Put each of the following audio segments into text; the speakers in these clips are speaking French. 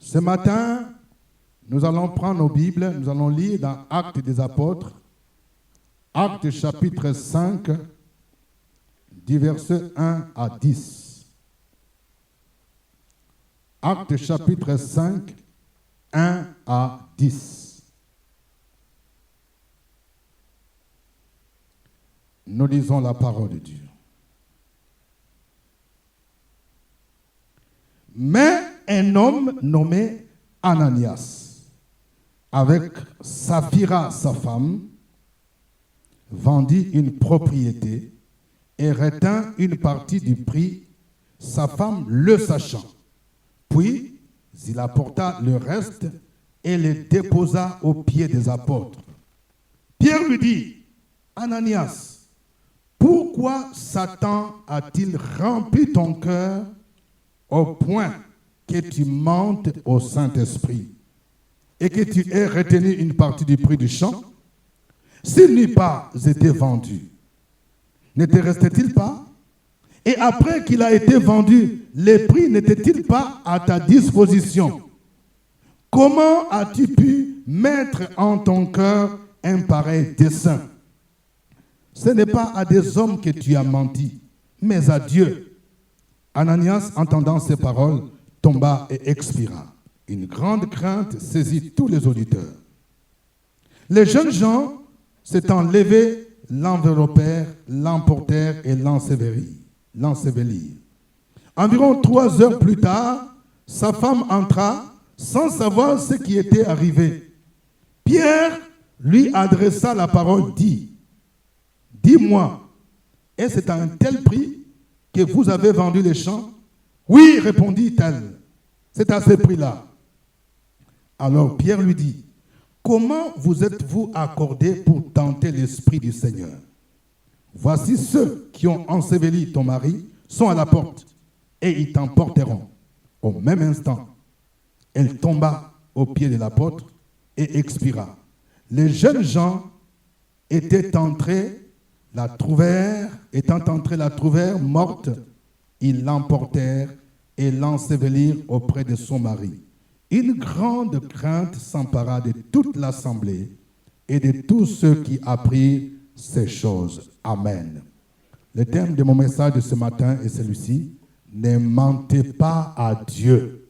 Ce matin, nous allons prendre nos Bibles, nous allons lire dans Actes des Apôtres, Actes chapitre 5, du verset 1 à 10. Actes chapitre 5, 1 à 10. Nous lisons la parole de Dieu. Mais un homme nommé Ananias, avec Saphira sa femme, vendit une propriété et retint une partie du prix, sa femme le sachant. Puis il apporta le reste et le déposa aux pieds des apôtres. Pierre lui dit, Ananias, pourquoi Satan a-t-il rempli ton cœur au point que tu mentes au Saint-Esprit et que tu aies retenu une partie du prix du champ? S'il n'eût pas été vendu, ne te restait-il pas? Et après qu'il a été vendu, les prix n'étaient-ils pas à ta disposition? Comment as-tu pu mettre en ton cœur un pareil dessein? Ce n'est pas à des hommes que tu as menti, mais à Dieu. Ananias, entendant ces paroles, tomba et expira. Une grande crainte saisit tous les auditeurs. Les jeunes gens s'étant levés, l'enveloppèrent, l'emportèrent et l'ensevelirent. Environ 3 heures plus tard, sa femme entra sans savoir ce qui était arrivé. Pierre lui adressa la parole, dit, « Dis-moi, est-ce à un tel prix que vous avez vendu les champs? » « Oui, répondit-elle, c'est à ce prix-là. » Alors Pierre lui dit, « Comment vous êtes-vous accordé pour tenter l'Esprit du Seigneur? Voici ceux qui ont enseveli ton mari sont à la porte, et ils t'emporteront. » Au même instant, elle tomba aux pieds de l'apôtre et expira. Les jeunes gens étant entrés la trouvèrent morte. Ils l'emportèrent et l'ensevelirent auprès de son mari. Une grande crainte s'empara de toute l'assemblée et de tous ceux qui apprirent ces choses. Amen. Le thème de mon message de ce matin est celui-ci. Ne mentez pas à Dieu.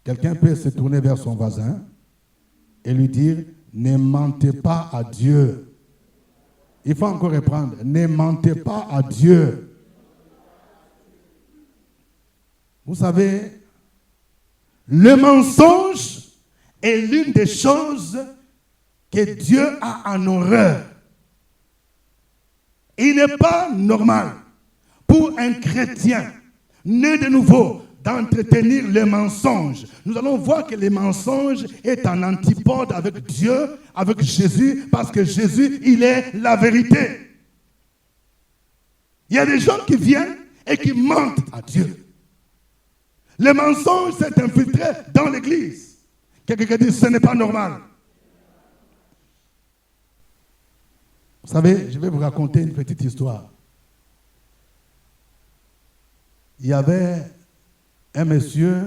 Quelqu'un peut se tourner vers son voisin et lui dire, ne mentez pas à Dieu. Il faut encore reprendre, ne mentez pas à Dieu. Vous savez, le mensonge est l'une des choses que Dieu a en horreur. Il n'est pas normal pour un chrétien né de nouveau d'entretenir le mensonge. Nous allons voir que le mensonge est en antipode avec Dieu, avec Jésus, parce que Jésus, il est la vérité. Il y a des gens qui viennent et qui mentent à Dieu. Le mensonge s'est infiltré dans l'église. Quelqu'un dit, ce n'est pas normal. Vous savez, je vais vous raconter une petite histoire. Il y avait un monsieur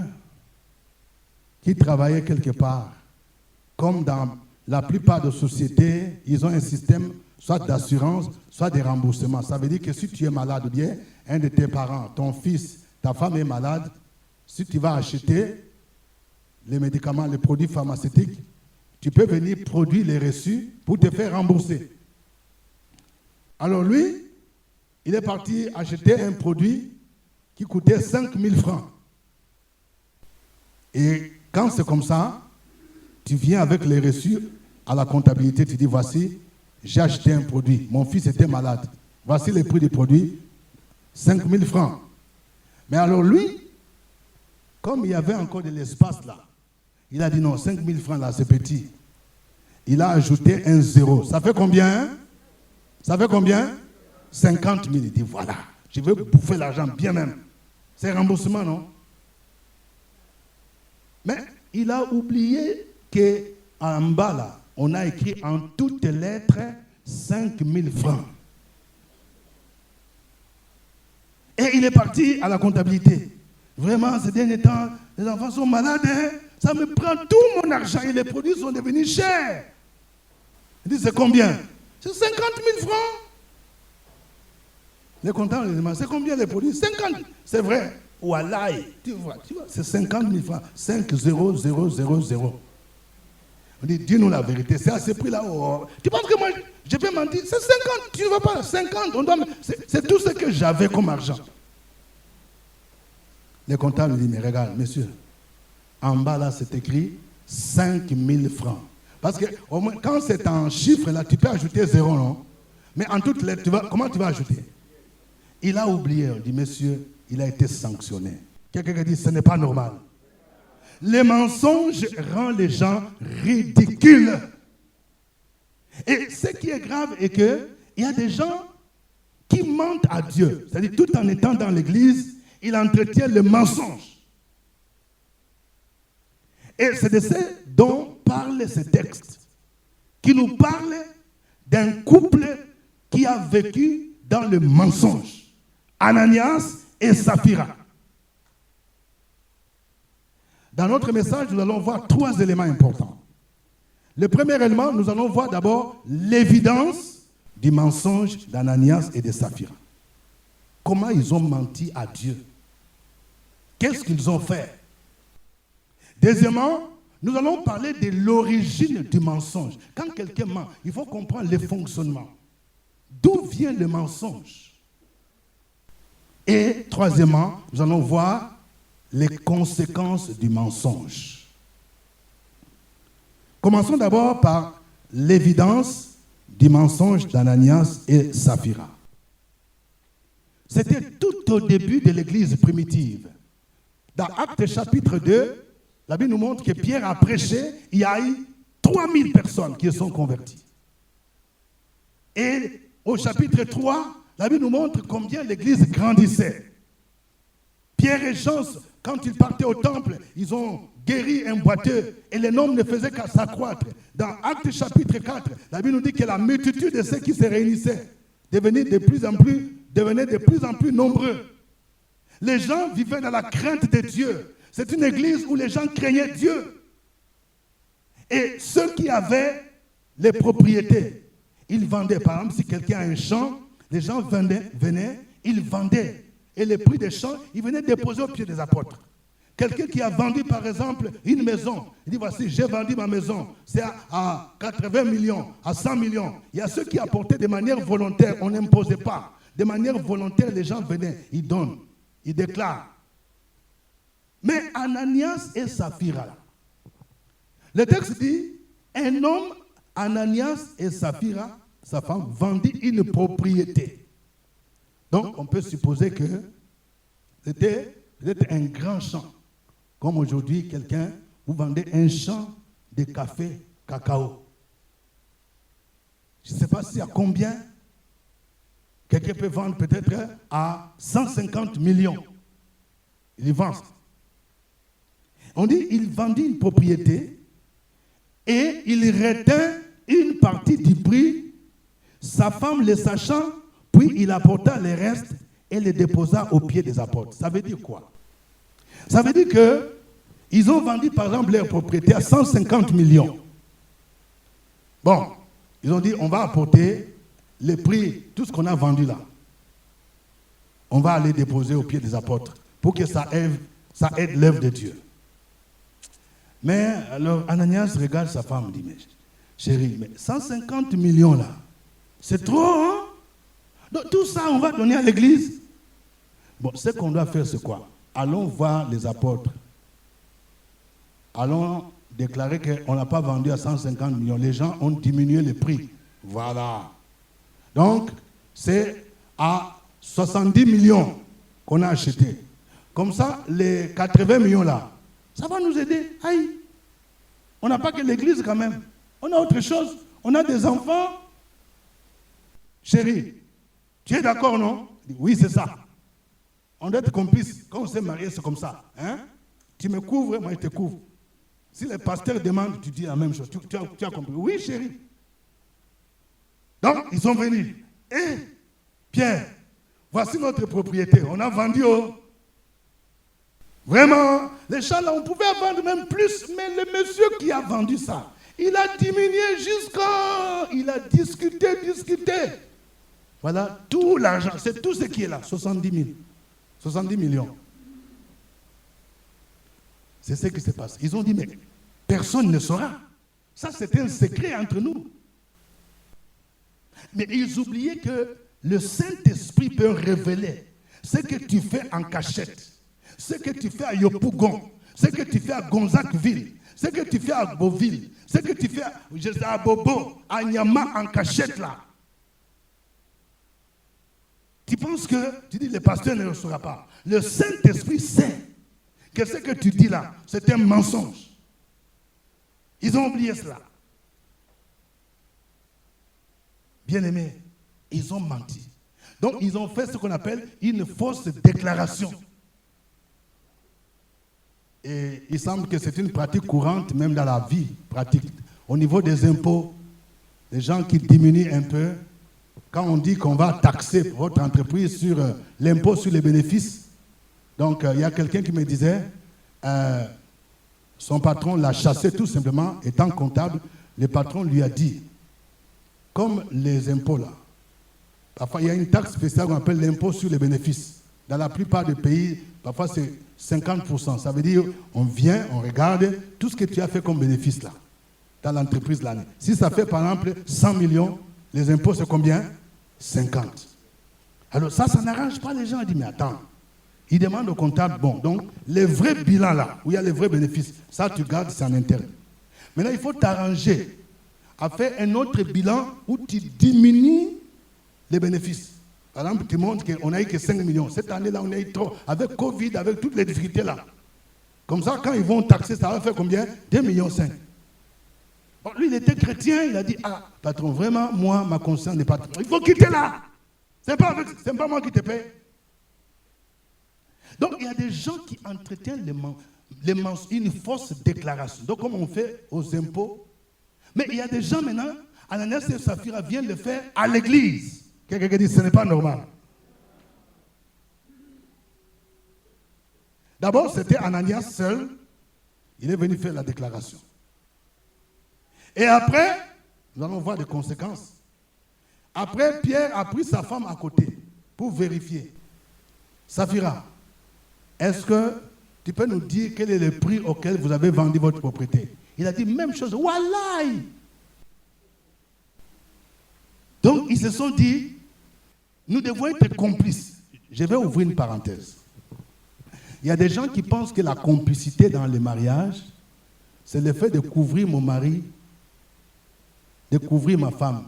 qui travaillait quelque part. Comme dans la plupart des sociétés, ils ont un système soit d'assurance, soit de remboursement. Ça veut dire que si tu es malade ou bien un de tes parents, ton fils, ta femme est malade, si tu vas acheter les médicaments, les produits pharmaceutiques, tu peux venir produire les reçus pour te faire rembourser. Alors lui, il est parti acheter un produit qui coûtait 5 000 francs. Et quand c'est comme ça, tu viens avec les reçus à la comptabilité, tu dis, voici, j'ai acheté un produit, mon fils était malade. Voici le prix du produit, 5 000 francs. Mais alors lui, comme il y avait encore de l'espace là, il a dit non, 5 000 francs là, c'est petit. Il a ajouté un zéro. Ça fait combien? Hein? Ça fait combien? 50 000. Il dit voilà, je veux bouffer l'argent bien même. C'est remboursement, non? Mais il a oublié qu'en bas là, on a écrit en toutes lettres 5 000 francs. Et il est parti à la comptabilité. Vraiment, ces derniers temps, les enfants sont malades, hein? Ça me prend tout mon argent et les produits sont devenus chers. Il dit, c'est combien? C'est 50 000 francs. Les comptables lui demandent, c'est combien les produits? 50. C'est vrai. Wallahi. Tu vois, c'est 50 000 francs. 5 0 0 0 0. On dit, dis-nous la vérité. C'est à ce prix-là. Oh. Tu penses que moi, je vais mentir? C'est 50. Tu ne vas pas. 50. C'est tout ce que j'avais comme argent. Les comptables lui disent, mais regarde, monsieur, en bas là, c'est écrit 5 000 francs. Parce que au moins, quand c'est en chiffre, là, tu peux ajouter 0, non? Mais en toutes lettres, comment tu vas ajouter? Il a oublié. On dit, monsieur, il a été sanctionné. Quelqu'un dit, ce n'est pas normal. Les mensonges rendent les gens ridicules. Et ce qui est grave est qu'il y a des gens qui mentent à Dieu. C'est-à-dire, tout en étant dans l'église, il entretient le mensonge. Et c'est de ce dont parle ce texte, qui nous parle d'un couple qui a vécu dans le mensonge. Ananias et Saphira. Dans notre message, nous allons voir 3 éléments importants. Le premier élément, nous allons voir d'abord l'évidence du mensonge d'Ananias et de Saphira. Comment ils ont menti à Dieu? Qu'est-ce qu'ils ont fait? Deuxièmement, nous allons parler de l'origine du mensonge. Quand quelqu'un ment, il faut comprendre le fonctionnement. D'où vient le mensonge? Et troisièmement, nous allons voir les conséquences du mensonge. Commençons d'abord par l'évidence du mensonge d'Ananias et Saphira. C'était tout au début de l'église primitive. Dans Actes chapitre 2, la Bible nous montre que Pierre a prêché, il y a eu 3000 personnes qui sont converties. Et au chapitre 3, la Bible nous montre combien l'église grandissait. Pierre et Jean, quand ils partaient au temple, ils ont guéri un boiteux et le nombre ne faisait qu'à s'accroître. Dans Actes chapitre 4, la Bible nous dit que la multitude de ceux qui se réunissaient devenait de plus en plus nombreux. Les gens vivaient dans la crainte de Dieu. C'est une église où les gens craignaient Dieu. Et ceux qui avaient les propriétés, ils vendaient. Par exemple, si quelqu'un a un champ, les gens venaient, ils vendaient. Et les prix des champs, ils venaient déposer au pied des apôtres. Quelqu'un qui a vendu, par exemple, une maison, il dit, voici, j'ai vendu ma maison, c'est à 80 millions, à 100 millions. Il y a ceux qui apportaient de manière volontaire, on n'imposait pas. De manière volontaire, les gens venaient, ils donnent, ils déclarent. Mais Ananias et Saphira, le texte dit, un homme, Ananias et Saphira, sa femme, vendit une propriété. Donc, on peut supposer que c'était peut-être un grand champ. Comme aujourd'hui, quelqu'un, vous vendez un champ de café, cacao. Je ne sais pas si à combien. Quelqu'un peut vendre peut-être à 150 millions. Il y vend. On dit il vendit une propriété et il retint une partie du prix. Sa femme le sachant, puis il apporta les restes et les déposa aux pieds des apôtres. Ça veut dire quoi? Ça veut dire qu'ils ont vendu par exemple leur propriété à 150 millions. Bon, ils ont dit on va apporter le prix, tout ce qu'on a vendu là. On va aller déposer aux pieds des apôtres pour que ça aide l'œuvre de Dieu. Mais alors Ananias regarde sa femme et dit, mais chérie, mais 150 millions là, c'est trop, hein? Donc tout ça, on va donner à l'église. Bon, ce qu'on doit faire, c'est quoi? Allons voir les apôtres. Allons déclarer qu'on n'a pas vendu à 150 millions. Les gens ont diminué le prix. Voilà. Donc, c'est à 70 millions qu'on a acheté. Comme ça, les 80 millions là, ça va nous aider. Aïe. On n'a pas que l'église quand même. On a autre chose. On a des enfants. Chérie, tu es d'accord, non? Oui, c'est ça. On doit être complice. Quand on s'est marié, c'est comme ça. Hein? Tu me couvres, moi je te couvre. Si le pasteur demande, tu dis la même chose. Tu as compris? Oui, chérie. Donc, ils sont venus. Et Pierre, voici notre propriété. On a vendu au... Vraiment, les champs là, on pouvait vendre même plus, mais le monsieur qui a vendu ça, il a diminué jusqu'à... Il a discuté. Voilà, tout l'argent, c'est tout ce qui est là, 70 000, 70 millions. C'est ce qui se passe. Ils ont dit, mais personne ne saura. Ça, c'était un secret entre nous. Mais ils oubliaient que le Saint-Esprit peut révéler ce que tu fais en cachette, ce que tu fais à Yopougon, ce que tu fais à Gonzacville, ce que tu fais à Beauville, ce que tu fais à Bobo, à Nyama en cachette là. Tu penses que, tu dis, le pasteur ne le saura pas. Le Saint-Esprit sait que ce que tu dis là, c'est un mensonge. Ils ont oublié cela. Bien-aimés, ils ont menti. Donc, ils ont fait ce qu'on appelle une fausse déclaration. Et il semble que c'est une pratique courante, même dans la vie pratique. Au niveau des impôts, les gens qui diminuent un peu, quand on dit qu'on va taxer votre entreprise sur l'impôt sur les bénéfices, donc il y a quelqu'un qui me disait, son patron l'a chassé tout simplement, étant comptable, le patron lui a dit, comme les impôts là, parfois il y a une taxe spéciale qu'on appelle l'impôt sur les bénéfices. Dans la plupart des pays, parfois c'est 50%. Ça veut dire, on vient, on regarde tout ce que tu as fait comme bénéfice là, dans l'entreprise l'année. Si ça fait par exemple 100 millions, les impôts c'est combien? 50. Alors ça n'arrange pas les gens. Ils disent, mais attends, ils demandent au comptable, bon, donc les vrais bilans là, où il y a les vrais bénéfices, ça tu gardes, c'est en interne. Maintenant, il faut t'arranger à faire un autre bilan où tu diminues les bénéfices. Par exemple, tu montres qu'on n'a eu que 5 millions. Cette année-là, on a eu trop. Avec Covid, avec toutes les difficultés là. Comme ça, quand ils vont taxer, ça va faire combien? 2,5 millions. Bon, lui, il était chrétien, il a dit, ah, patron, vraiment, moi, ma conscience n'est pas... Il faut quitter là. C'est pas moi qui te paye. Donc, il y a des gens qui entretiennent une fausse déclaration. Donc, comme on fait aux impôts. Mais il y a des gens maintenant, Ananias et Saphira viennent le faire à l'église. Quelqu'un dit, ce n'est pas normal. D'abord, c'était Ananias seul. Il est venu faire la déclaration. Et après, nous allons voir des conséquences. Après, Pierre a pris sa femme à côté pour vérifier. Saphira, est-ce que tu peux nous dire quel est le prix auquel vous avez vendu votre propriété? Il a dit même chose. Wallahi! Donc, ils se sont dit, nous devons être complices. Je vais ouvrir une parenthèse. Il y a des gens qui pensent que la complicité dans les mariages, c'est le fait de couvrir mon mari, de couvrir ma femme.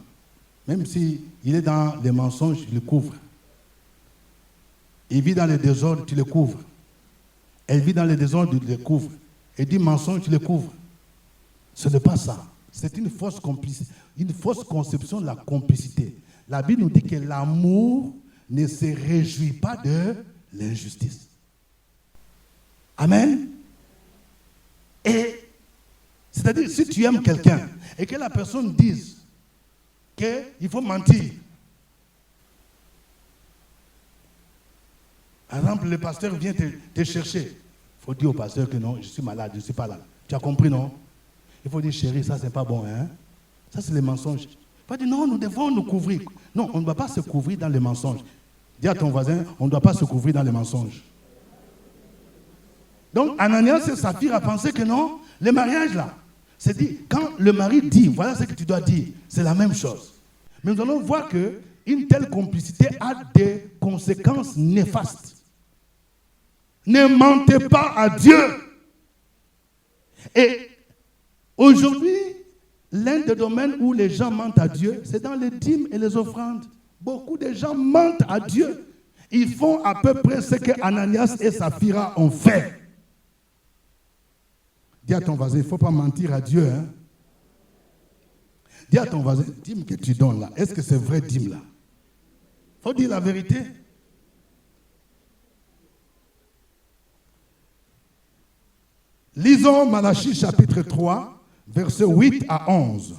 Même s'il est dans les mensonges, tu le couvres. Il vit dans les désordres, tu le couvres. Elle vit dans les désordres, tu le couvres. Elle dit mensonge, tu le couvres. Ce n'est pas ça. C'est une fausse complicité, une fausse conception de la complicité. La Bible nous dit que l'amour ne se réjouit pas de l'injustice. Amen. Et c'est-à-dire, si tu aimes quelqu'un et que la personne dise qu'il faut mentir. Par exemple, le pasteur vient te chercher. Il faut dire au pasteur que non, je suis malade, je ne suis pas là. Tu as compris, non? Il faut dire, chérie, ça, c'est pas bon, hein? Ça, c'est les mensonges. Il faut dire, non, nous devons nous couvrir. Non, on ne doit pas se couvrir dans les mensonges. Dis à ton voisin, on ne doit pas se couvrir dans les mensonges. Donc, Ananias et Saphira a pensé que non, le mariage, là, c'est dit, quand le mari dit, voilà ce que tu dois dire, c'est la même chose. Mais nous allons voir qu'une telle complicité a des conséquences néfastes. Ne mentez pas à Dieu. Et aujourd'hui, l'un des domaines où les gens mentent à Dieu, c'est dans les dîmes et les offrandes. Beaucoup de gens mentent à Dieu. Ils font à peu près ce que Ananias et Saphira ont fait. Dis à ton voisin, il ne faut pas mentir à Dieu. Hein? Dis à ton voisin, dîme que tu donnes là, est-ce que c'est vrai dîme là? Il faut dire la vérité. Lisons Malachie chapitre 3, versets 8 à 11.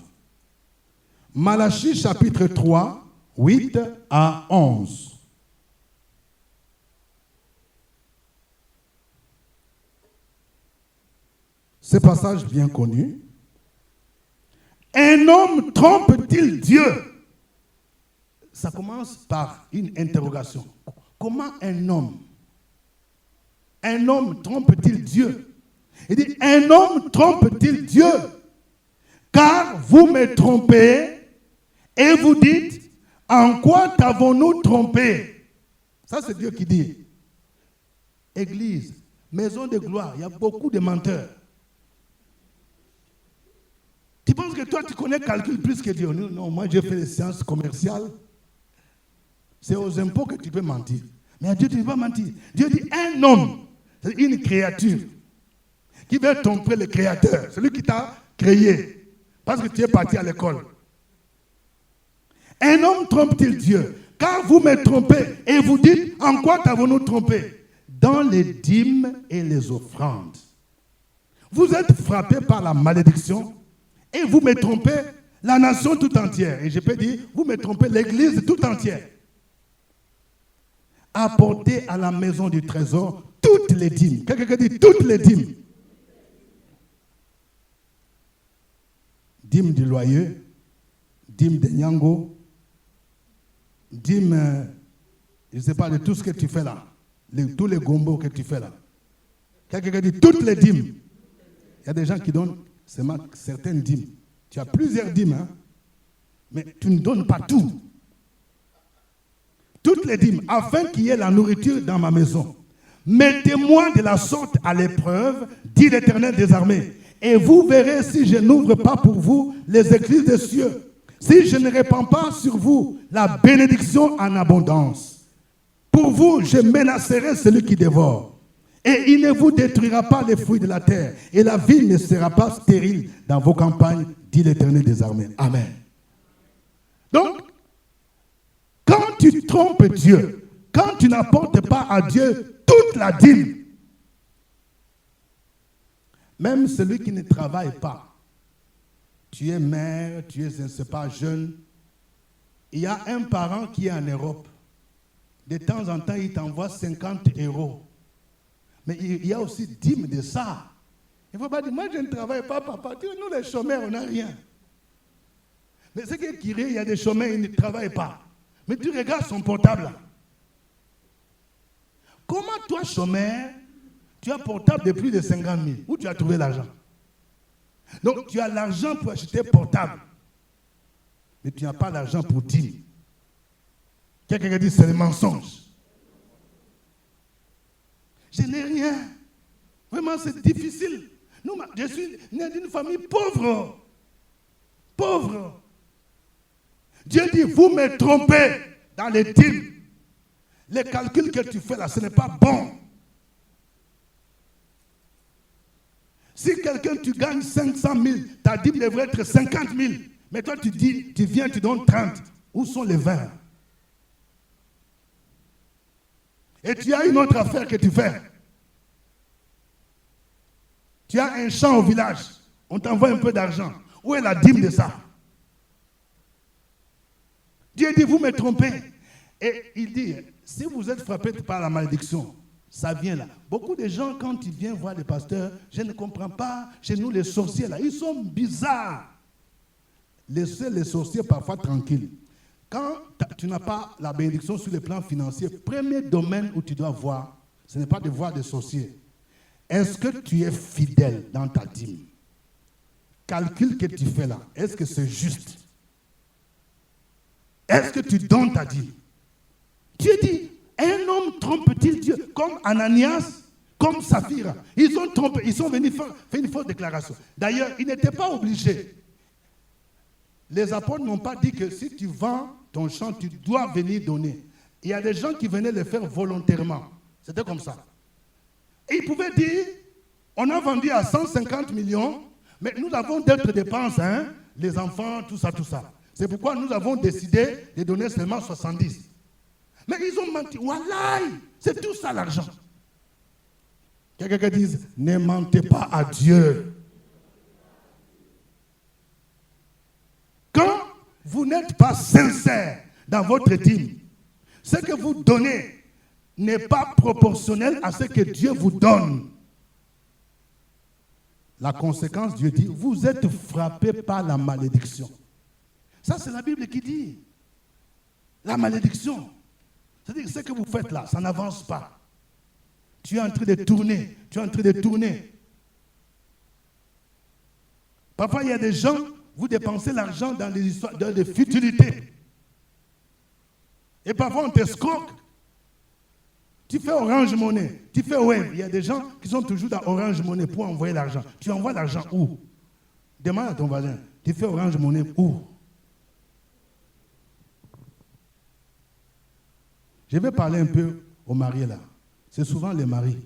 Malachie chapitre 3, 8 à 11. ce passage bien connu. Un homme trompe-t-il Dieu? Ça commence par une interrogation. Comment un homme trompe-t-il Dieu? Il dit, un homme trompe-t-il Dieu? Car vous me trompez et vous dites, en quoi t'avons-nous trompé? Ça, c'est Dieu qui dit. Église, maison de gloire, il y a beaucoup de menteurs. Tu penses que toi, tu connais calcul plus que Dieu? Non, moi, j'ai fait des sciences commerciales. C'est aux impôts que tu peux mentir. Mais à Dieu, tu ne peux pas mentir. Dieu dit, un homme, c'est une créature qui veut tromper le Créateur, celui qui t'a créé, parce que tu es parti à l'école. Un homme trompe-t-il Dieu? Car vous me trompez et vous dites, en quoi t'avons-nous trompé? Dans les dîmes et les offrandes. Vous êtes frappés par la malédiction et vous me trompez la nation tout entière. Et je peux dire, vous me trompez l'église tout entière. Apportez à la maison du trésor toutes les dîmes. Quelqu'un dit toutes les dîmes. Dîmes du loyer, dîmes de Nyango, dîmes, je ne sais pas, de tout ce que tu fais là. Tous les gombos que tu fais là. Quelqu'un dit toutes les dîmes. Il y a des gens qui donnent seulement certaines dîmes. Tu as plusieurs dîmes, hein? Mais tu ne donnes pas tout. Toutes les dîmes, afin qu'il y ait la nourriture dans ma maison. Mettez-moi de la sorte à l'épreuve, dit l'Éternel des armées, et vous verrez si je n'ouvre pas pour vous les écluses des cieux, si je ne répands pas sur vous la bénédiction en abondance. Pour vous, je menacerai celui qui dévore, et il ne vous détruira pas les fruits de la terre, et la vie ne sera pas stérile dans vos campagnes, dit l'Éternel des armées. Amen. Donc, quand tu trompes Dieu, quand tu n'apportes pas à Dieu toute la dîme, même celui qui ne travaille pas, tu es mère, tu es, je ne sais pas, jeune, il y a un parent qui est en Europe. De temps en temps, il t'envoie 50 €. Mais il y a aussi dîme de ça. Il ne faut pas dire, moi je ne travaille pas, papa. Nous les chômeurs, on n'a rien. Mais ce qui est tiré, il y a des chômeurs, ils ne travaillent pas. Mais tu regardes son portable là. Comment toi, chômeur, tu as un portable de plus de 50 000? Où tu as trouvé l'argent? Donc tu as l'argent pour acheter portable. Mais tu n'as pas l'argent pour dîme. Quelqu'un dit c'est le mensonge. Je n'ai rien. Vraiment, c'est difficile. Nous, je suis né d'une famille pauvre. Pauvre. Dieu dit, vous me trompez dans les dîmes. Les calculs que tu fais là, ce n'est pas bon. Si quelqu'un, tu gagnes 500 000, ta dîme devrait être 50 000. Mais toi, tu dis, tu viens, tu donnes 30. Où sont les 20? Et tu as une autre affaire que tu fais. Tu as un champ au village. On t'envoie un peu d'argent. Où est la dîme de ça? Dieu dit, vous me trompez. Et il dit, si vous êtes frappé par la malédiction, ça vient là. Beaucoup de gens, quand ils viennent voir les pasteurs, je ne comprends pas, chez nous les sorciers là, ils sont bizarres. Laissez les sorciers parfois tranquilles. Quand tu n'as pas la bénédiction sur le plan financier, premier domaine où tu dois voir, ce n'est pas de voir des sorciers. Est-ce que tu es fidèle dans ta dîme? Calcul que tu fais là, est-ce que c'est juste? Est-ce que tu donnes ta dîme? Dieu dit, un homme trompe-t-il Dieu? Comme Ananias, comme Saphira. Ils ont trompé, ils sont venus faire une fausse déclaration. D'ailleurs, ils n'étaient pas obligés. Les apôtres n'ont pas dit que si tu vends ton champ, tu dois venir donner. Il y a des gens qui venaient le faire volontairement. C'était comme ça. Et ils pouvaient dire, on a vendu à 150 millions, mais nous avons d'autres dépenses, hein, les enfants, tout ça, tout ça. C'est pourquoi nous avons décidé de donner seulement 70. Mais ils ont menti. Wallah, c'est tout ça l'argent. Quelqu'un qui dit, ne mentez pas à Dieu. Quand vous n'êtes pas sincère dans votre dîme, ce que vous donnez n'est pas proportionnel à ce que Dieu vous donne. la conséquence, Dieu dit, vous êtes frappés par la malédiction. Ça, c'est la Bible qui dit. La malédiction. C'est-à-dire que ce que vous faites là, ça n'avance pas. Tu es en train de tourner. Tu es en train de tourner. Parfois, il y a des gens, vous dépensez l'argent dans des histoires, dans des futilités. Et parfois, on t'escroque. Tu fais Orange Money, tu fais Wave. Il y a des gens qui sont toujours dans Orange Money pour envoyer l'argent. Tu envoies l'argent où? Demande à ton voisin, tu fais Orange Money où? Je vais parler un peu aux mariés là. C'est souvent les maris.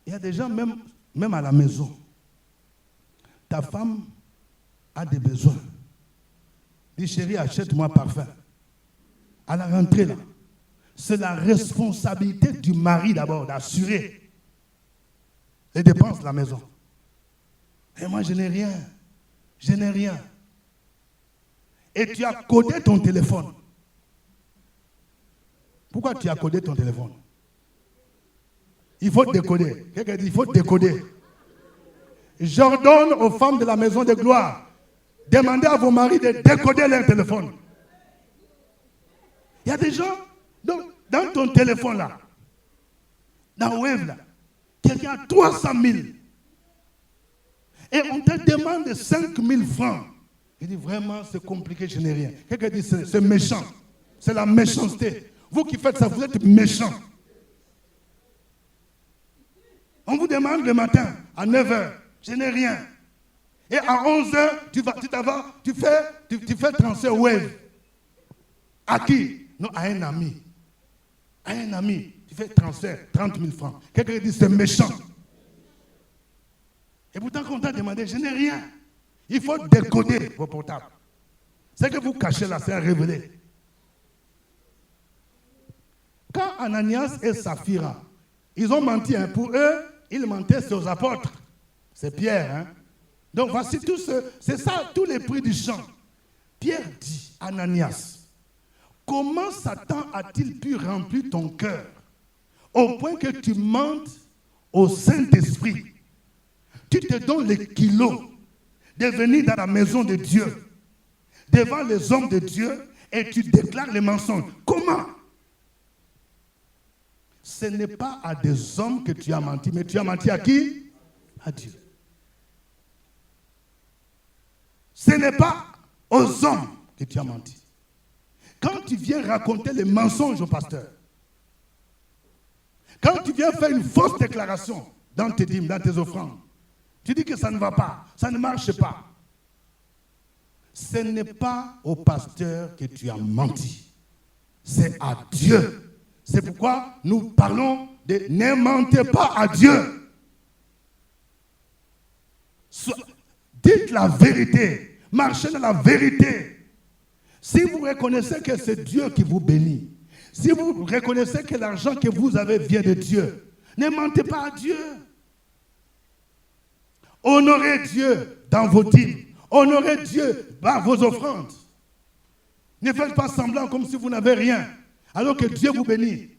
Il y a des gens, même à la maison, ta femme a des besoins. Dis chérie, achète-moi parfum. À la rentrée là, c'est la responsabilité du mari d'abord d'assurer les dépenses de la maison. Et moi je n'ai rien. Je n'ai rien. Et tu as codé ton téléphone. Pourquoi tu as codé ton téléphone? Il faut décoder. Quelqu'un dit il faut décoder. J'ordonne aux femmes de la maison de gloire, demandez à vos maris de décoder leur téléphone. Il y a des gens, donc, dans ton téléphone là, dans Wave là, quelqu'un a 300 000. Et on te demande 5 000 francs. Il dit vraiment c'est compliqué, je n'ai rien. Quelqu'un dit c'est méchant. C'est la méchanceté. Vous qui faites ça, vous êtes méchants. On vous demande le matin à 9h, je n'ai rien. Et à 11h, tu fais transfert Wave. À qui? Non, à un ami. À un ami, tu fais transfert 30 000 francs. Quelqu'un dit c'est méchant. Et pourtant, quand on t'a demandé, je n'ai rien. Il faut décoder vos portables. Ce que vous cachez là, c'est à révéler. Quand Ananias et Saphira, ils ont menti, hein, pour eux, ils mentaient sur les apôtres. C'est Pierre. Hein? Donc voici tout c'est ça, tous les prix du chant. Pierre dit, Ananias, comment Satan a-t-il pu remplir ton cœur au point que tu mentes au Saint-Esprit? Tu te donnes les kilos de venir dans la maison de Dieu, devant les hommes de Dieu, et tu déclares les mensonges. Comment? Ce n'est pas à des hommes que tu as menti, mais tu as menti à qui? À Dieu. Ce n'est pas aux hommes que tu as menti. Quand tu viens raconter les mensonges au pasteur, quand tu viens faire une fausse déclaration dans tes dîmes, dans tes offrandes, tu dis que ça ne va pas, ça ne marche pas. Ce n'est pas au pasteur que tu as menti. C'est à Dieu. C'est pourquoi nous parlons de ne mentez pas à Dieu. Dites la vérité. Marchez dans la vérité. Si vous reconnaissez que c'est Dieu qui vous bénit, si vous reconnaissez que l'argent que vous avez vient de Dieu, ne mentez pas à Dieu. Honorez Dieu dans vos dîmes. Honorez Dieu par vos offrandes. Ne faites pas semblant comme si vous n'avez rien, alors que Dieu vous bénit.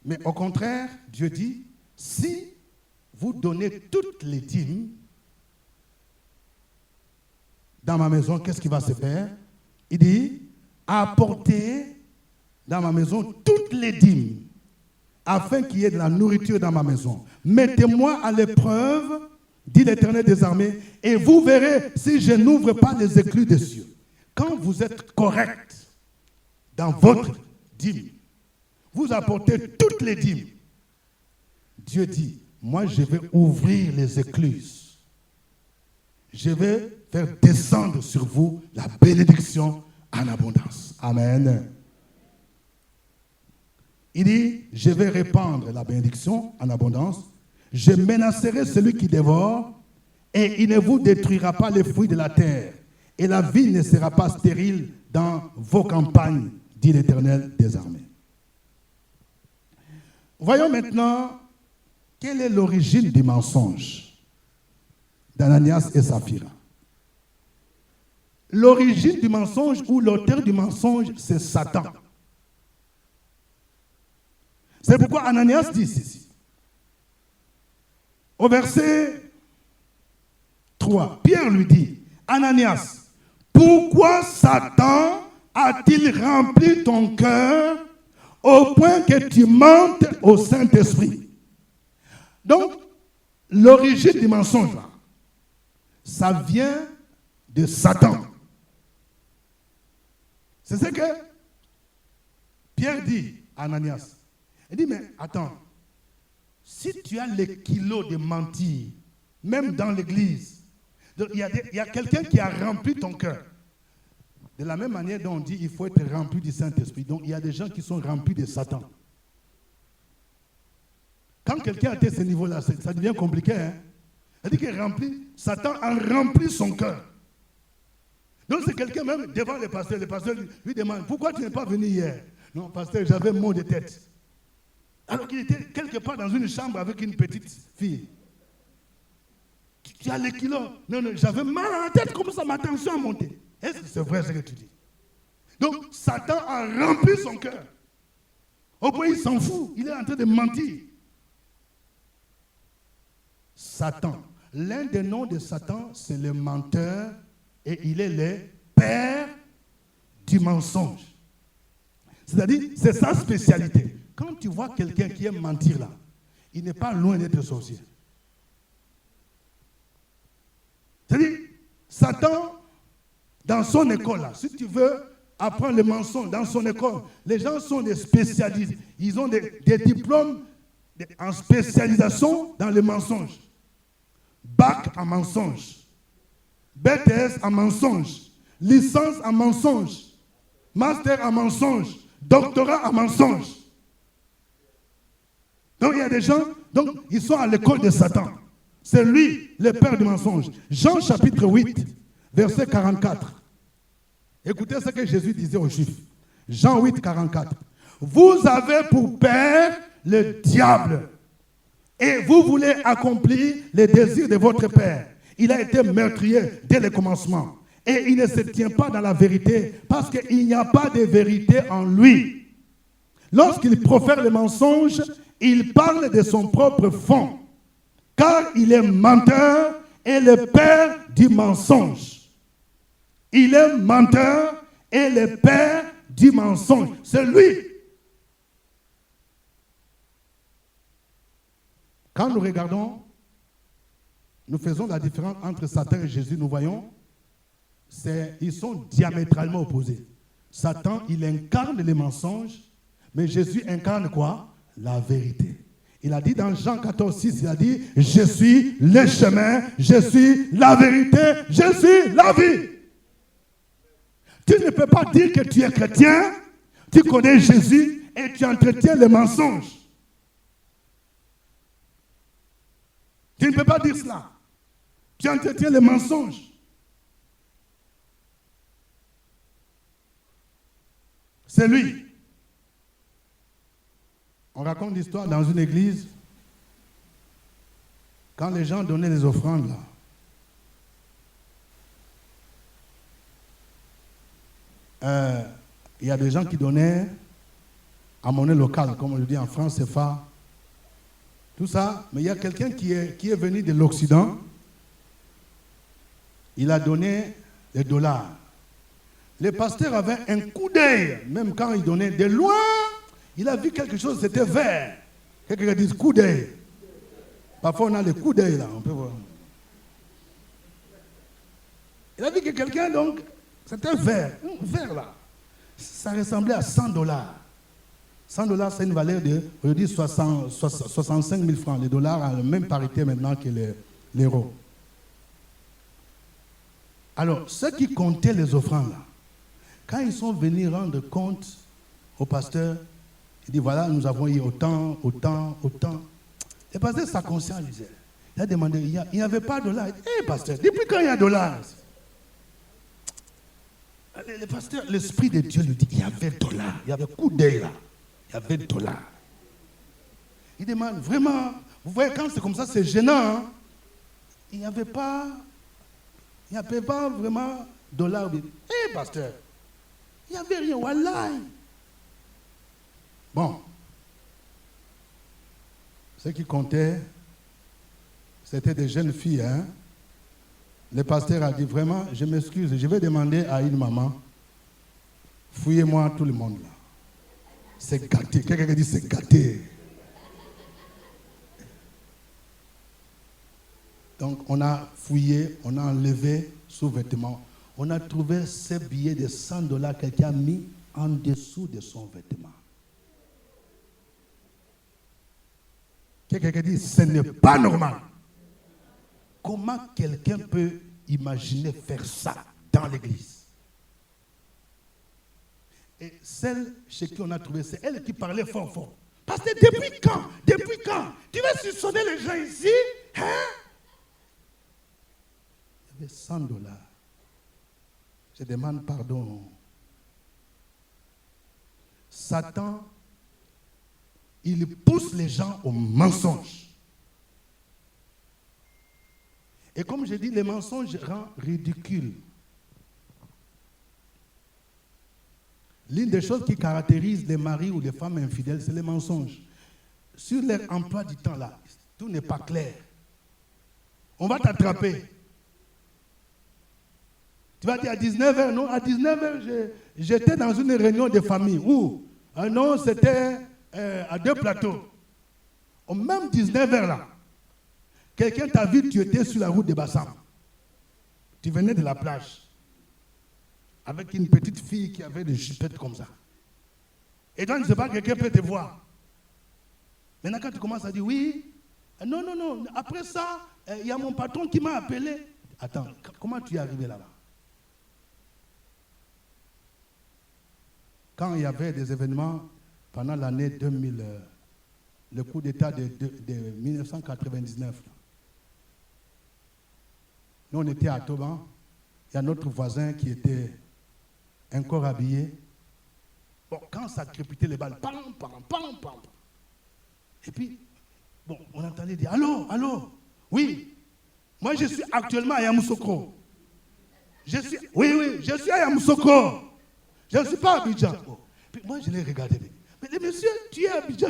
Mais au contraire, Dieu dit, si vous donnez toutes les dîmes dans ma maison, qu'est-ce qui va se faire? Il dit, apportez dans ma maison toutes les dîmes, afin qu'il y ait de la nourriture dans ma maison. Mettez-moi à l'épreuve, dit l'Éternel des armées, et vous verrez si je n'ouvre pas les écluses des cieux. Quand vous êtes correct dans votre dîme, vous apportez toutes les dîmes. Dieu dit, moi je vais ouvrir les écluses. Je vais faire descendre sur vous la bénédiction en abondance. Amen. Il dit, je vais répandre la bénédiction en abondance. Je menacerai celui qui dévore et il ne vous détruira pas les fruits de la terre. Et la vie ne sera pas stérile dans vos campagnes, dit l'Éternel des armées. Voyons maintenant quelle est l'origine du mensonge d'Ananias et Saphira. L'origine du mensonge ou l'auteur du mensonge, c'est Satan. C'est pourquoi Ananias dit ceci. Au verset 3, Pierre lui dit, Ananias, pourquoi Satan a-t-il rempli ton cœur au point que tu mentes au Saint-Esprit? Donc, l'origine du mensonge, là, ça vient de Satan. C'est ce que Pierre dit à Ananias. Il dit, mais attends, si tu as les kilos de mentir, même dans l'église, il y a quelqu'un qui a rempli ton cœur. De la même manière dont on dit il faut être rempli du Saint-Esprit. Donc il y a des gens qui sont remplis de Satan. Quand quelqu'un atteint ce niveau-là, ça devient compliqué. Hein? C'est-à-dire qu'il remplit, Satan a rempli son cœur. Donc c'est quelqu'un même devant le pasteur lui demande, pourquoi tu n'es pas venu hier? Non, pasteur, j'avais mal de tête. Alors qu'il était quelque part dans une chambre avec une petite fille. Qui a les kilos. Non, j'avais mal à la tête, comme ça ma tension a monté. Est-ce que c'est vrai ce que tu dis? Donc Satan a rempli son cœur. Au point il s'en fout, il est en train de mentir. Satan. L'un des noms de Satan, c'est le menteur et il est le père du mensonge. C'est-à-dire, c'est sa spécialité. Quand tu vois quelqu'un qui aime mentir là, il n'est pas loin d'être sorcier. C'est-à-dire, Satan, dans son école là, si tu veux apprendre le mensonge dans son école, les gens sont des spécialistes. Ils ont des diplômes en spécialisation dans le mensonge. Bac en mensonge, BTS en mensonge, licence en mensonge, master en mensonge, doctorat en mensonge. Donc il y a des gens, donc ils sont à l'école de Satan. C'est lui, le père du mensonge. Jean chapitre 8, verset 44. Écoutez ce que Jésus disait aux Juifs. Jean 8, 44. Vous avez pour père le diable. Et vous voulez accomplir les désirs de votre père. Il a été meurtrier dès le commencement. Et il ne se tient pas dans la vérité parce qu'il n'y a pas de vérité en lui. Lorsqu'il profère le mensonge, il parle de son propre fond. Car il est menteur et le père du mensonge. Il est menteur et le père du mensonge. C'est lui. Quand nous regardons, nous faisons la différence entre Satan et Jésus, nous voyons, ils sont diamétralement opposés. Satan, il incarne les mensonges, mais Jésus incarne quoi? La vérité. Il a dit dans Jean 14, 6, il a dit, je suis le chemin, je suis la vérité, je suis la vie. Tu ne peux pas dire que tu es chrétien, tu connais Jésus et tu entretiens les mensonges. Tu ne peux pas dire cela. Tu entretiens les mensonges. C'est lui. On raconte l'histoire dans une église. Quand les gens donnaient des offrandes, là, il y a des gens qui donnaient à monnaie locale, comme on le dit en France, CFA. Tout ça, mais il y a quelqu'un qui est venu de l'Occident. Il a donné des dollars. Le pasteur avait un coup d'œil, même quand il donnait de loin, il a vu quelque chose, c'était vert. Quelqu'un dit coup d'œil. Parfois on a les coups d'œil là, on peut voir. Il a vu que quelqu'un, donc, c'était vert là. Ça ressemblait à 100 dollars. 100 dollars, c'est une valeur de, on dit 65 000 francs. Les dollars ont la même parité maintenant que l'euro. Alors, ceux qui comptaient les offrandes, là, quand ils sont venus rendre compte au pasteur, il dit, voilà, nous avons eu autant. Le pasteur, sa conscience disait, il a demandé, il n'y avait pas de dollars. Il dit, hé, pasteur, depuis quand il y a dollars? Le pasteur, l'Esprit de Dieu lui dit, il y avait dollars, il y avait coup d'œil là. Il y avait dollars. Il demande, vraiment, vous voyez, quand c'est comme ça, c'est gênant. Hein? Il n'y avait pas vraiment dollars. Hé, pasteur, il n'y avait rien, wallahi. Bon. Ce qui comptait, C'était des jeunes filles, hein. Le pasteur a dit, vraiment, je m'excuse, je vais demander à une maman, fouillez-moi tout le monde là. C'est gâté. Quelqu'un dit, c'est gâté. Donc, on a fouillé, on a enlevé sous-vêtements. On a trouvé ces billets de $100 que quelqu'un a mis en dessous de son vêtement. Quelqu'un dit, ce n'est pas normal. Comment quelqu'un peut imaginer faire ça dans l'église? Et celle chez qui on a trouvé, c'est elle qui parlait fort fort. Parce que depuis quand? Depuis quand? Tu veux soupçonner les gens ici? Hein? Il y avait $100. Je demande pardon. Satan, il pousse les gens au mensonge. Et comme je dis, les mensonges rendent ridicule. L'une des choses qui caractérise les maris ou les femmes infidèles, c'est les mensonges. Sur leur emploi du temps là, tout n'est pas clair. On va t'attraper. Tu vas dire à 19h, non, à 19h, j'étais dans une réunion de famille. Où? Non, c'était à 2 plateaux. Au même 19h là, quelqu'un t'a vu, tu étais sur la route de Bassam. Tu venais de la plage. Avec une petite fille qui avait des jupettes comme ça. Et toi, tu ne sais pas, quelqu'un peut te voir. Maintenant, quand tu commences à dire oui, non, non, non, après ça, il y a mon patron qui m'a appelé. Attends, comment tu es arrivé là-bas? Quand il y avait des événements pendant l'année 2000, le coup d'État de 1999, nous on était à Toban, il y a notre voisin qui était encore habillé. Bon, quand ça crépitait les balles, pam, pam, pam, pam. Et puis, bon, on entendait dire, allô, allô, oui, moi je suis actuellement à Yamoussoukro. Oui, je suis à Yamoussoukro. Je ne suis pas à Abidjan. Bon. Puis moi je l'ai regardé. Mais monsieur, tu es à Abidjan.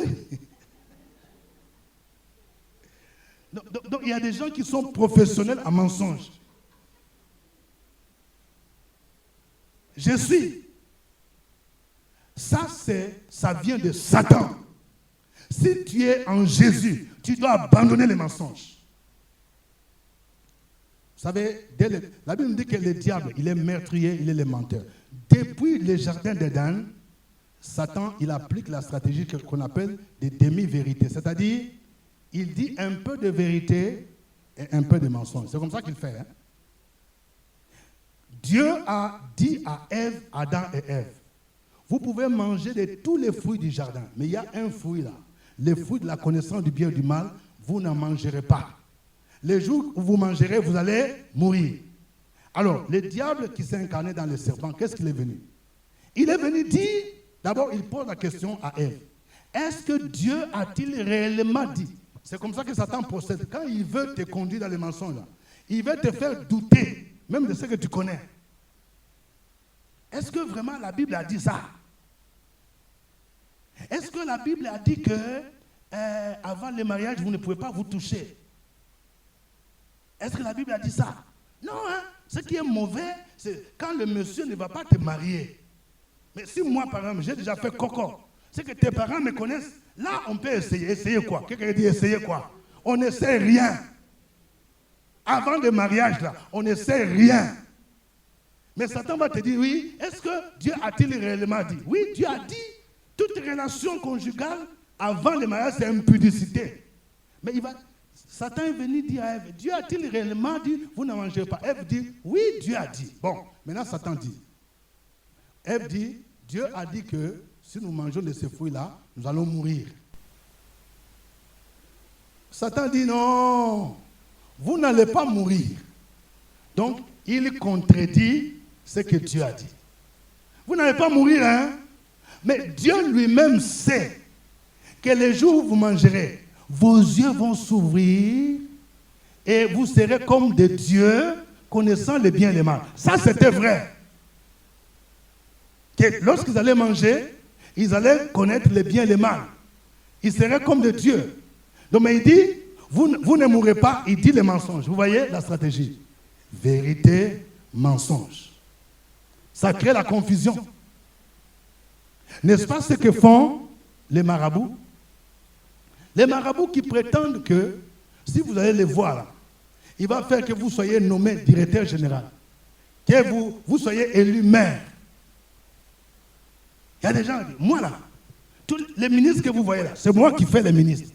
Donc il y a des gens qui sont professionnels en mensonge. Je suis. Ça vient de Satan. Si tu es en Jésus, tu dois abandonner les mensonges. Vous savez, la Bible nous dit que le diable, il est meurtrier, il est le menteur. Depuis le jardin d'Éden, Satan, il applique la stratégie qu'on appelle des demi-vérités. C'est-à-dire, il dit un peu de vérité et un peu de mensonge. C'est comme ça qu'il fait. Hein? Dieu a dit à Ève, Adam et Ève, vous pouvez manger de tous les fruits du jardin, mais il y a un fruit là, le fruit de la connaissance du bien et du mal, vous n'en mangerez pas. Le jour où vous mangerez, vous allez mourir. Alors, le diable qui s'est incarné dans le serpent, qu'est-ce qu'il est venu? Il est venu dire, d'abord, il pose la question à Ève. Est-ce que Dieu a-t-il réellement dit? C'est comme ça que Satan procède. Quand il veut te conduire dans les mensonges, là, il veut te faire douter, même de ce que tu connais. Est-ce que vraiment la Bible a dit ça? Est-ce que la Bible a dit que avant le mariage, vous ne pouvez pas vous toucher? Est-ce que la Bible a dit ça? Non, hein? Ce qui est mauvais, c'est quand le monsieur ne va pas te marier. Mais si moi, par exemple, j'ai déjà fait coco, c'est que tes parents me connaissent, là, on peut essayer. Essayer quoi? Quelqu'un dit essayer quoi? On n'essaie rien. Avant le mariage, là, on n'essaie rien. Mais Satan va te dire, oui, est-ce que Dieu a-t-il réellement dit? Oui, Dieu a dit, toute relation conjugale avant le mariage, c'est impudicité. Mais Satan est venu dire à Ève, Dieu a-t-il réellement dit, vous ne mangez pas? Ève dit, oui, Dieu a dit. Bon, maintenant Satan dit. Ève dit, Dieu a dit que si nous mangeons de ces fruits-là, nous allons mourir. Satan dit, non, vous n'allez pas mourir. Donc, il contredit ce que Dieu a dit. Vous n'allez pas mourir, hein? Mais Dieu lui-même sait que le jour où vous mangerez, vos yeux vont s'ouvrir et vous serez comme des dieux connaissant le bien et le mal. Ça, c'était vrai. Que lorsqu'ils allaient manger, ils allaient connaître le bien et le mal. Ils seraient comme des dieux. Donc, mais il dit, vous ne mourrez pas, il dit les mensonges. Vous voyez la stratégie? Vérité, mensonge. Ça crée la confusion. N'est-ce pas ce que font les marabouts? Les marabouts qui prétendent que, si vous allez les voir là, il va faire que vous soyez nommé directeur général, que vous soyez élu maire. Il y a des gens qui disent, moi là, tous les ministres que vous voyez là, c'est moi qui fais les ministres.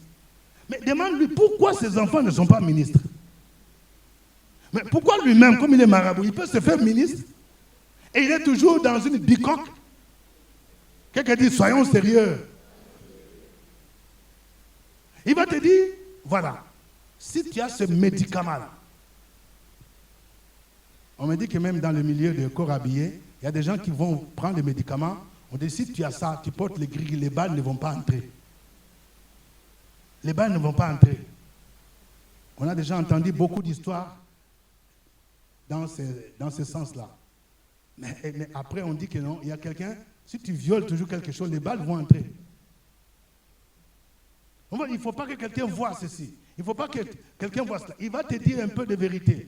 Mais demande-lui pourquoi ses enfants ne sont pas ministres. Mais pourquoi lui-même, comme il est marabout, il peut se faire ministre et il est toujours dans une bicoque? Quelqu'un dit, soyons sérieux. Il va te dire, voilà, si tu as ce médicament-là, on me dit que même dans le milieu de corps habillé, il y a des gens qui vont prendre les médicaments, on dit, si tu as ça, tu portes les grilles, les balles ne vont pas entrer. Les balles ne vont pas entrer. On a déjà entendu beaucoup d'histoires dans ce sens-là. Mais après, on dit que non, il y a quelqu'un, si tu violes toujours quelque chose, les balles vont entrer. Il ne faut pas que quelqu'un voie ceci. Il ne faut pas que quelqu'un voie cela. Il va te dire un peu de vérité.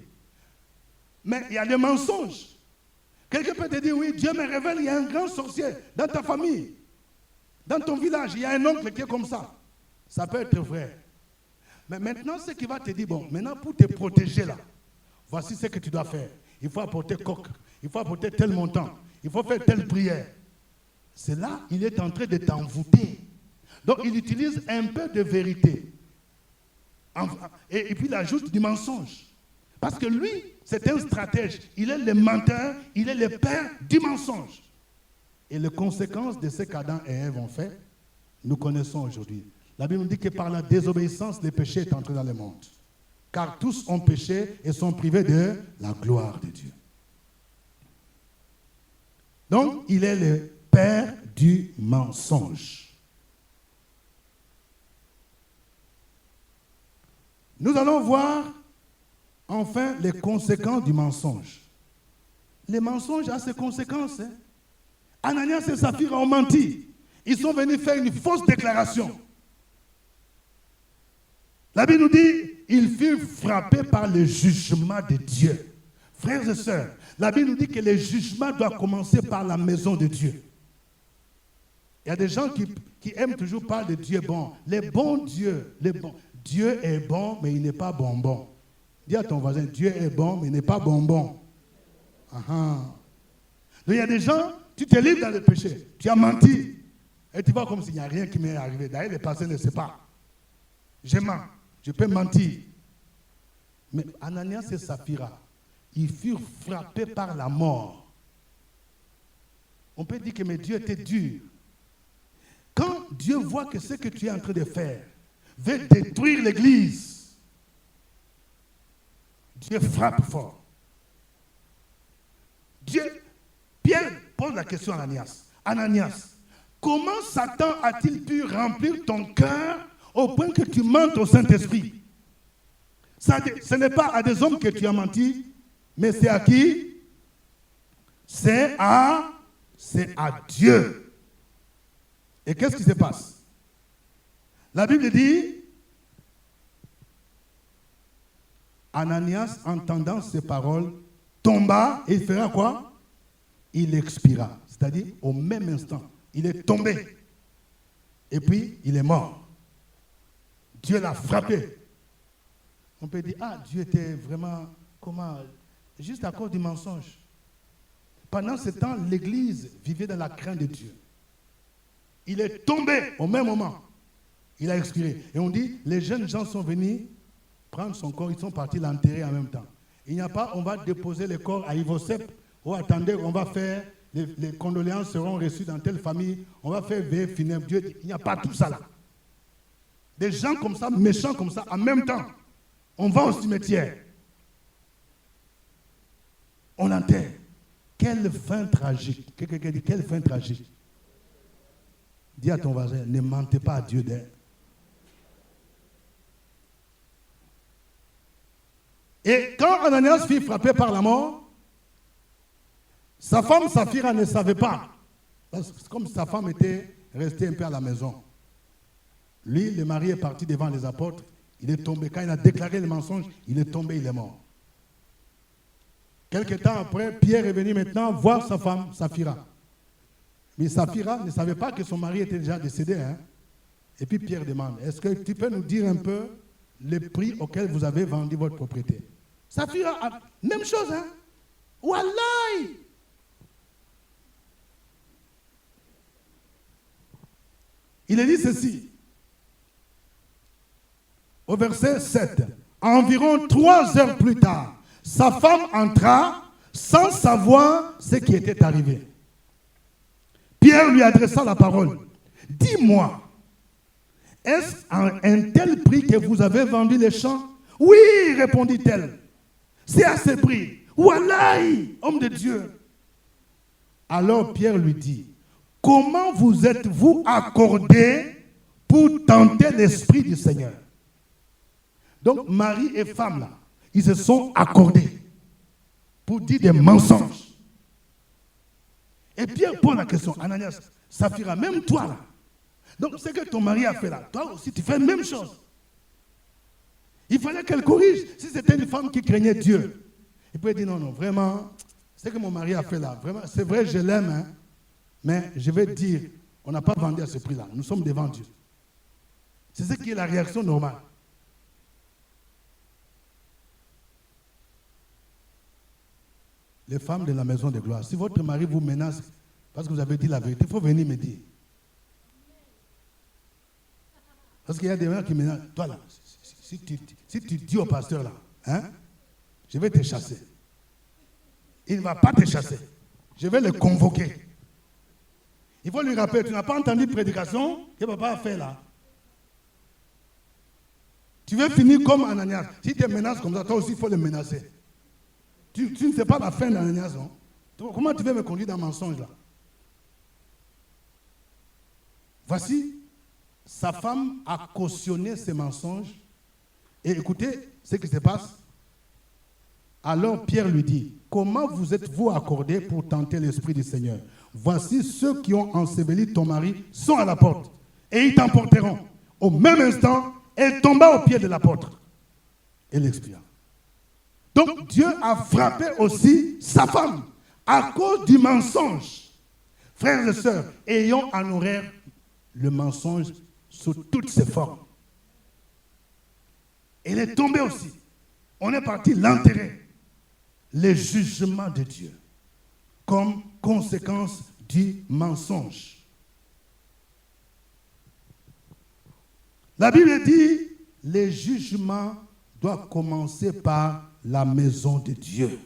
Mais il y a des mensonges. Quelqu'un peut te dire, oui, Dieu me révèle, il y a un grand sorcier dans ta famille. Dans ton village, il y a un oncle qui est comme ça. Ça peut être vrai. Mais maintenant, ce qui va te dire, bon, maintenant pour te protéger là, voici ce que tu dois faire. Il faut apporter coq, il faut apporter tel montant, il faut faire telle prière. C'est là, il est en train de t'envoûter. Donc, il utilise un peu de vérité. Et puis, il ajoute du mensonge. Parce que lui, c'est un stratège. Il est le menteur, il est le père du mensonge. Et les conséquences de ce qu'Adam et Ève ont fait, nous connaissons aujourd'hui. La Bible dit que par la désobéissance, le péché est entré dans le monde. Car tous ont péché et sont privés de la gloire de Dieu. Donc, il est le père du mensonge. Nous allons voir enfin les conséquences du mensonge. Les mensonges ont ses conséquences. Ananias et Saphira ont menti. Ils sont venus faire une fausse déclaration. La Bible nous dit, ils furent frappés par le jugement de Dieu. Frères et sœurs, la Bible nous dit que le jugement doit commencer par la maison de Dieu. Il y a des gens qui aiment toujours parler de Dieu bon. Les bons dieux, les bons. Dieu est bon, mais il n'est pas bonbon. Dis à ton voisin, Dieu est bon, mais il n'est pas bonbon. Donc il y a des gens, tu te livres dans le péché, tu as menti, et tu vois comme s'il n'y a rien qui m'est arrivé. D'ailleurs, les personnes ne savent pas. Je mens, je peux mentir. Mais Ananias et Saphira, ils furent frappés par la mort. On peut dire que mais Dieu était dur. Quand Dieu voit que ce que tu es en train de faire veut détruire l'Église, Dieu frappe fort. Pierre pose la question à Ananias. Ananias, comment Satan a-t-il pu remplir ton cœur au point que tu mentes au Saint-Esprit? Ce n'est pas à des hommes que tu as menti, mais c'est à qui? C'est à Dieu. Et qu'est-ce qui se passe? La Bible dit, Ananias, entendant ces paroles, tomba et il fera quoi? Il expira. C'est-à-dire, au même instant, il est tombé. Et puis, il est mort. Dieu l'a frappé. On peut dire, Dieu était vraiment, comment? Juste à cause du mensonge. Pendant ce temps, l'Église vivait dans la crainte de Dieu. Il est tombé au même moment. Il a expiré. Et on dit, les jeunes gens sont venus prendre son corps, ils sont partis l'enterrer en même temps. Il n'y a pas, on va déposer le corps à Ivosep, ou attendez, on va faire, les condoléances seront reçues dans telle famille, on va faire veille funèbre. Dieu dit, il n'y a pas tout ça là. Des gens comme ça, méchants comme ça, en même temps, on va au cimetière. On enterre. Quelle fin tragique. Quelqu'un dit, quelle fin tragique. Dis à ton voisin, ne mentez pas à Dieu d'elle. Et quand Ananias fut frappé par la mort, sa femme Saphira ne savait pas. Parce que comme sa femme était restée un peu à la maison. Lui, le mari est parti devant les apôtres. Il est tombé. Quand il a déclaré le mensonge, il est tombé, il est mort. Quelque temps après, Pierre est venu maintenant voir sa femme, Saphira. Mais Saphira ne savait pas que son mari était déjà décédé. Hein? Et puis Pierre demande, est-ce que tu peux nous dire un peu le prix auquel vous avez vendu votre propriété? Saphira, même chose. Hein? Wallahi! Il est dit ceci, au verset 7. Environ 3 heures plus tard, sa femme entra sans savoir ce qui était arrivé. Pierre lui adressa la parole. Dis-moi, est-ce à un tel prix que vous avez vendu les champs? Oui, répondit-elle. C'est à ce prix. Wallahi, homme de Dieu. Alors Pierre lui dit, comment vous êtes-vous accordés pour tenter l'esprit du Seigneur? Donc, mari et femme, là, ils se sont accordés pour dire des mensonges. Et Pierre pose la question, Ananias, Saphira, même toi, là. Donc, ce que ton mari a fait là, toi aussi, tu fais la même chose. Il fallait qu'elle corrige. Si c'était une femme qui craignait Dieu, il peut dire, non, non, vraiment, ce que mon mari a fait là, vraiment, c'est vrai, je l'aime, hein, mais je vais dire, on n'a pas vendu à ce prix-là. Nous sommes devant Dieu. C'est ce qui est la réaction normale. Les femmes de la maison de gloire, si votre mari vous menace parce que vous avez dit la vérité, il faut venir me dire. Parce qu'il y a des gens qui menacent. Toi là, si tu dis au pasteur là, hein, je vais te chasser. Il ne va pas te chasser. Je vais le convoquer. Il faut lui rappeler, tu n'as pas entendu prédication que papa a fait là. Tu veux finir comme Ananias. Si tu menaces comme ça, toi aussi il faut le menacer. Tu ne sais pas la fin d'Ananias, non? Comment tu veux me conduire dans le mensonge là? Voici, sa femme a cautionné ces mensonges. Et écoutez ce qui se passe. Alors Pierre lui dit, comment vous êtes-vous accordés pour tenter l'esprit du Seigneur? Voici ceux qui ont enseveli ton mari sont à la porte. Et ils t'emporteront. Au même instant, elle tomba au pied de l'apôtre. Elle expira. Donc Dieu a frappé aussi sa femme à cause du mensonge. Frères et sœurs, ayons en horreur le mensonge sous toutes ses formes. Elle est tombée aussi. On est parti l'enterrer. Les jugements de Dieu comme conséquence du mensonge. La Bible dit, les jugements doivent commencer par la maison de Dieu.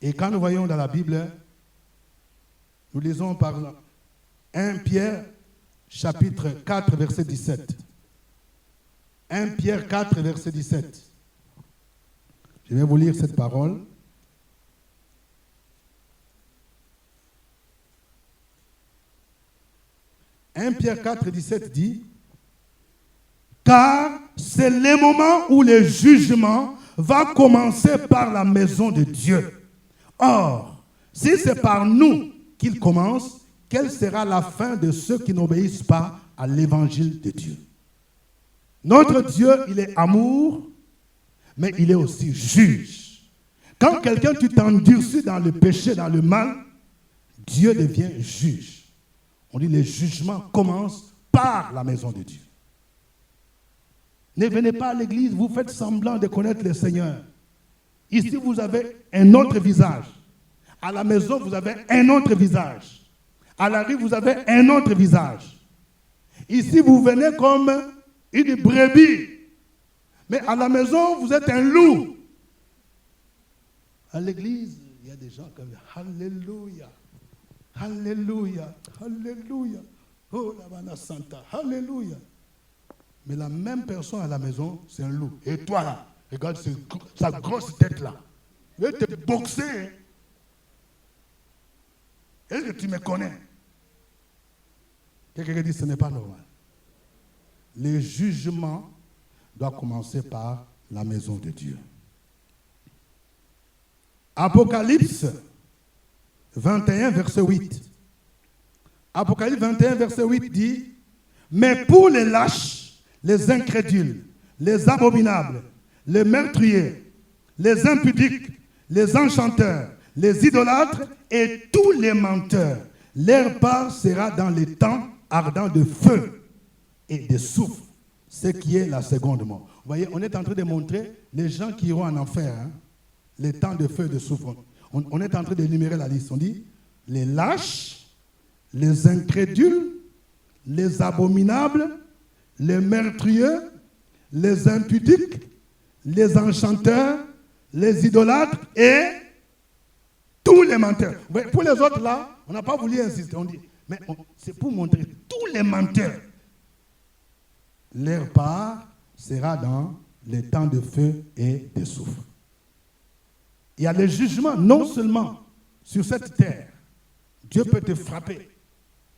Et quand nous voyons dans la Bible, nous lisons par 1 Pierre, chapitre 4, verset 17. 1 Pierre 4, verset 17. Je vais vous lire cette parole. « 1 Pierre 4, 17 dit, car c'est le moment où le jugement va commencer par la maison de Dieu. Or, si c'est par nous qu'il commence, quelle sera la fin de ceux qui n'obéissent pas à l'évangile de Dieu? Notre Dieu, il est amour, mais il est aussi juge. Quand quelqu'un, tu t'endurcis dans le péché, dans le mal, Dieu devient juge. On dit les jugements commencent par la maison de Dieu. Ne venez pas à l'église, vous faites semblant de connaître le Seigneur. Ici, vous avez un autre visage. À la maison, vous avez un autre visage. À la rue, vous avez un autre visage. Ici, vous venez comme une brebis. Mais à la maison, vous êtes un loup. À l'église, il y a des gens comme Alléluia. Alléluia, Alléluia, oh la Bana Santa, Alléluia. Mais la même personne à la maison, c'est un loup. Et toi là, regarde sa grosse tête là. Il va te boxer. Est-ce que tu me connais? Quelqu'un dit ce n'est pas normal. Le jugement doit commencer par la maison de Dieu. Apocalypse 21, verset 8. Apocalypse 21, verset 8 dit, Mais pour les lâches, les incrédules, les abominables, les meurtriers, les impudiques, les enchanteurs, les idolâtres et tous les menteurs, leur part sera dans les temps ardents de feu et de soufre, ce qui est la seconde mort. Vous voyez, on est en train de montrer les gens qui iront en enfer, hein, les temps de feu et de soufre. On est en train d'énumérer la liste. On dit les lâches, les incrédules, les abominables, les meurtriers, les impudiques, les enchanteurs, les idolâtres et tous les menteurs. Pour les autres là, on n'a pas voulu insister. On dit, mais c'est pour montrer tous les menteurs. Leur part sera dans les temps de feu et de soufre. Il y a le jugement, non seulement sur cette terre. Dieu peut te frapper.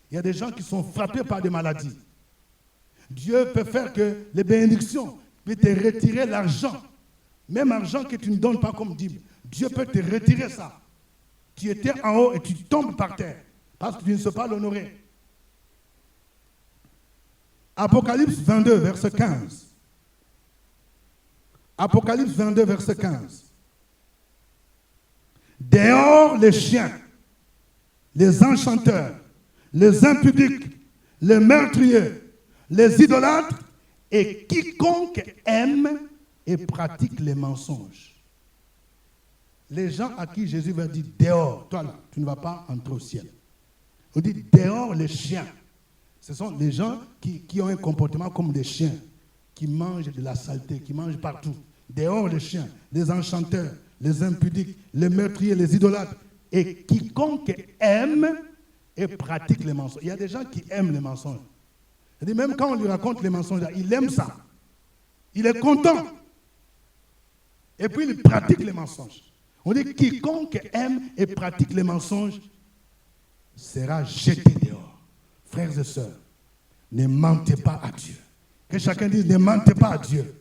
Il y a des gens qui sont frappés par des maladies. Dieu peut faire que les bénédictions, peut te retirer l'argent. Même argent que tu ne donnes pas comme dîme. Dieu peut te retirer ça. Tu étais en haut et tu tombes par terre parce que tu ne sais pas l'honorer. Apocalypse 22, verset 15. Apocalypse 22, verset 15. Dehors les chiens, les enchanteurs, les impudiques, les meurtriers, les idolâtres et quiconque aime et pratique les mensonges. Les gens à qui Jésus va dire dehors, toi là, tu ne vas pas entrer au ciel. On dit dehors les chiens. Ce sont les gens qui ont un comportement comme des chiens, qui mangent de la saleté, qui mangent partout. Dehors les chiens, les enchanteurs, les impudiques, les meurtriers, les idolâtres, et quiconque aime et pratique les mensonges. Il y a des gens qui aiment les mensonges. C'est-à-dire, même quand on lui raconte les mensonges, il aime ça. Il est content. Et puis il pratique les mensonges. On dit quiconque aime et pratique les mensonges sera jeté dehors. Frères et sœurs, ne mentez pas à Dieu. Que chacun dise, ne mentez pas à Dieu.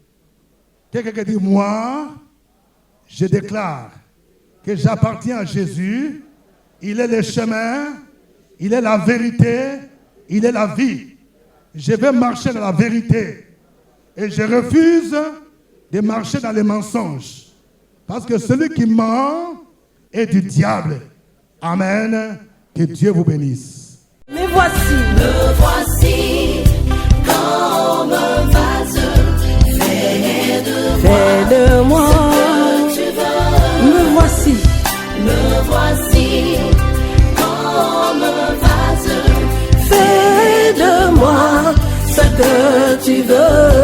Quelqu'un dit, moi, je déclare que j'appartiens à Jésus. Il est le chemin, il est la vérité, il est la vie. Je vais marcher dans la vérité. Et je refuse de marcher dans les mensonges. Parce que celui qui ment est du diable. Amen. Que Dieu vous bénisse. Me voici comme un vase fait de moi. Me voici comme un vase fait de moi. Ce que tu veux.